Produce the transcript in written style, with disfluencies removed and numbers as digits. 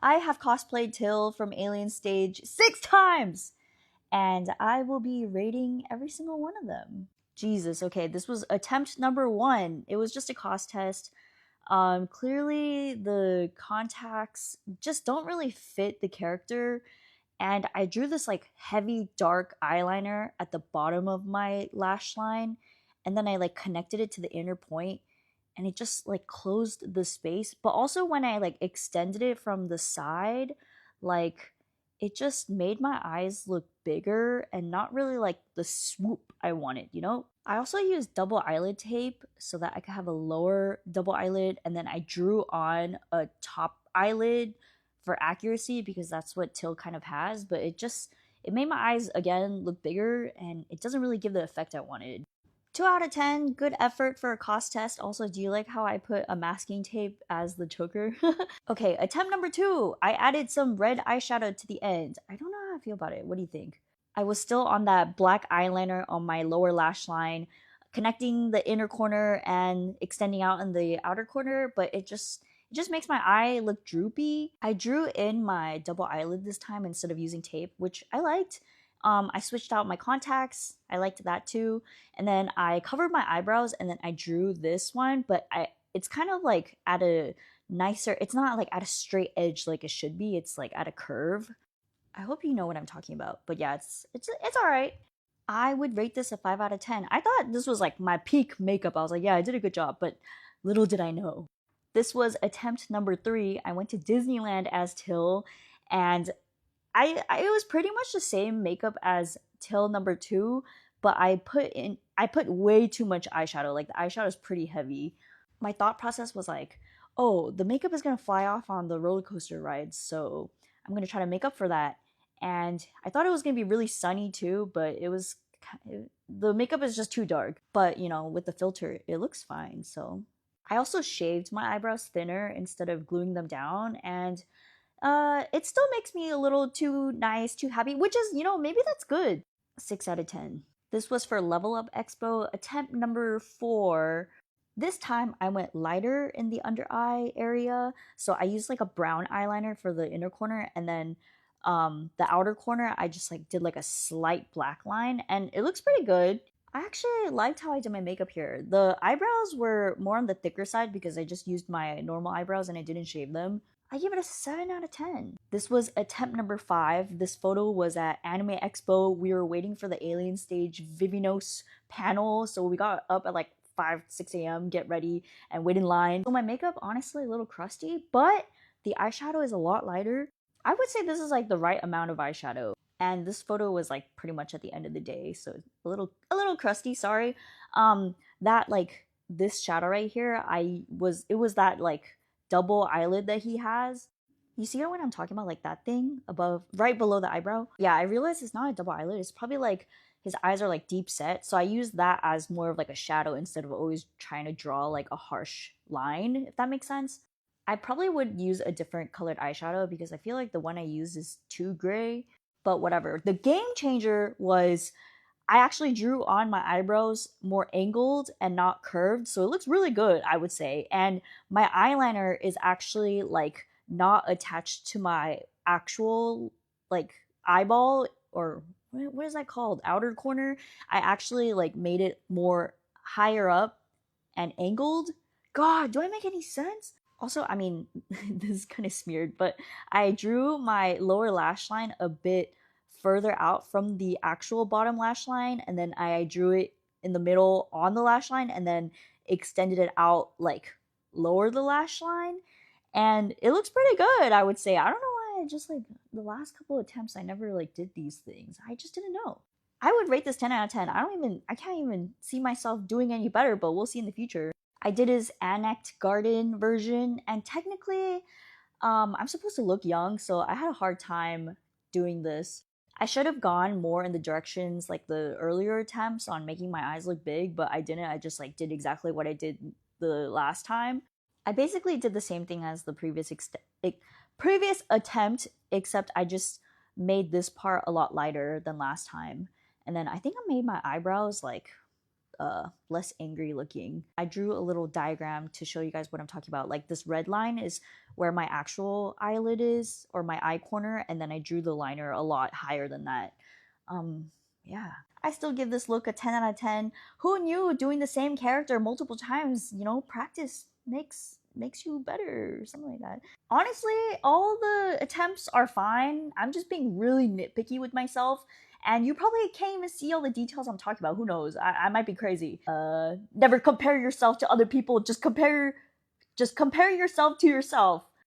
I have cosplayed Till from Alien Stage 6 times, and I will be rating every single one of them. Jesus, okay, this was attempt number 1. It was just a cost test. Clearly the contacts just don't really fit the character, and I drew this like heavy dark eyeliner at the bottom of my lash line, and then I like connected it to the inner point, and it just like closed the space. But also when I like extended it from the side, like it just made my eyes look bigger and not really like the swoop I wanted, you know? I also used double eyelid tape so that I could have a lower double eyelid, and then I drew on a top eyelid for accuracy because that's what Till kind of has, but it made my eyes again look bigger, and it doesn't really give the effect I wanted. 2 out of 10, good effort for a cost test. Also, do you like how I put a masking tape as the choker? Okay, attempt number 2. I added some red eyeshadow to the end. I don't know how I feel about it. What do you think? I was still on that black eyeliner on my lower lash line, connecting the inner corner and extending out in the outer corner, but it just makes my eye look droopy. I drew in my double eyelid this time instead of using tape, which I liked. I switched out my contacts. I liked that too. And then I covered my eyebrows, and then I drew this one, but it's kind of like at a nicer, it's not like at a straight edge like it should be. It's like at a curve. I hope you know what I'm talking about. But yeah, it's all right. I would rate this a 5 out of 10. I thought this was like my peak makeup. I was like, yeah, I did a good job, but little did I know. This was attempt number 3. I went to Disneyland as Till, and it was pretty much the same makeup as Till number 2, but I put way too much eyeshadow. Like the eyeshadow is pretty heavy. My thought process was like, oh, the makeup is gonna fly off on the roller coaster rides, so I'm gonna try to make up for that. And I thought it was gonna be really sunny too, but the makeup is just too dark. But you know, with the filter, it looks fine. So I also shaved my eyebrows thinner instead of gluing them down, and it still makes me a little too nice, too happy, which is, maybe that's good. 6 out of 10. This was for Level Up Expo, attempt number 4. This time I went lighter in the under eye area, so I used like a brown eyeliner for the inner corner, and then the outer corner I just like did like a slight black line, and it looks pretty good. I actually liked how I did my makeup here. The eyebrows were more on the thicker side because I just used my normal eyebrows and I didn't shave them. I give it a 7 out of 10. This was attempt number 5. This photo was at Anime Expo. We were waiting for the Alien Stage Vivinos panel, so we got up at like 5, 6 a.m., get ready, and wait in line. So my makeup, honestly, a little crusty, but the eyeshadow is a lot lighter. I would say this is like the right amount of eyeshadow. And this photo was like pretty much at the end of the day, so a little crusty, sorry. That like this shadow right here, it was that like double eyelid that he has. You see what I'm talking about? Like that thing above, right below the eyebrow? Yeah, I realized it's not a double eyelid. It's probably like his eyes are like deep set. So I use that as more of like a shadow instead of always trying to draw like a harsh line, if that makes sense. I probably would use a different colored eyeshadow because I feel like the one I use is too gray, but whatever. The game changer was I actually drew on my eyebrows more angled and not curved, so it looks really good, I would say. And my eyeliner is actually like not attached to my actual like eyeball, or what is that called? Outer corner. I actually like made it more higher up and angled. God, do I make any sense? Also, I mean, this is kind of smeared, but I drew my lower lash line a bit further out from the actual bottom lash line, and then I drew it in the middle on the lash line, and then extended it out like lower the lash line, and it looks pretty good, I would say. I don't know why I just like the last couple attempts I never like did these things. I just didn't know. I would rate this 10 out of 10. I can't even see myself doing any better, but we'll see in the future. I did his Anect Garden version, and technically, I'm supposed to look young, so I had a hard time doing this. I should have gone more in the directions like the earlier attempts on making my eyes look big, but I didn't. I just like did exactly what I did the last time. I basically did the same thing as the previous attempt, except I just made this part a lot lighter than last time. And then I think I made my eyebrows like less angry looking. I drew a little diagram to show you guys what I'm talking about. Like this red line is where my actual eyelid is, or my eye corner, and then I drew the liner a lot higher than that. Yeah. I still give this look a 10 out of 10. Who knew doing the same character multiple times, practice makes you better, something like that. Honestly, all the attempts are fine. I'm just being really nitpicky with myself. And you probably can't even see all the details I'm talking about. Who knows? I might be crazy. Never compare yourself to other people. Just compare yourself to yourself.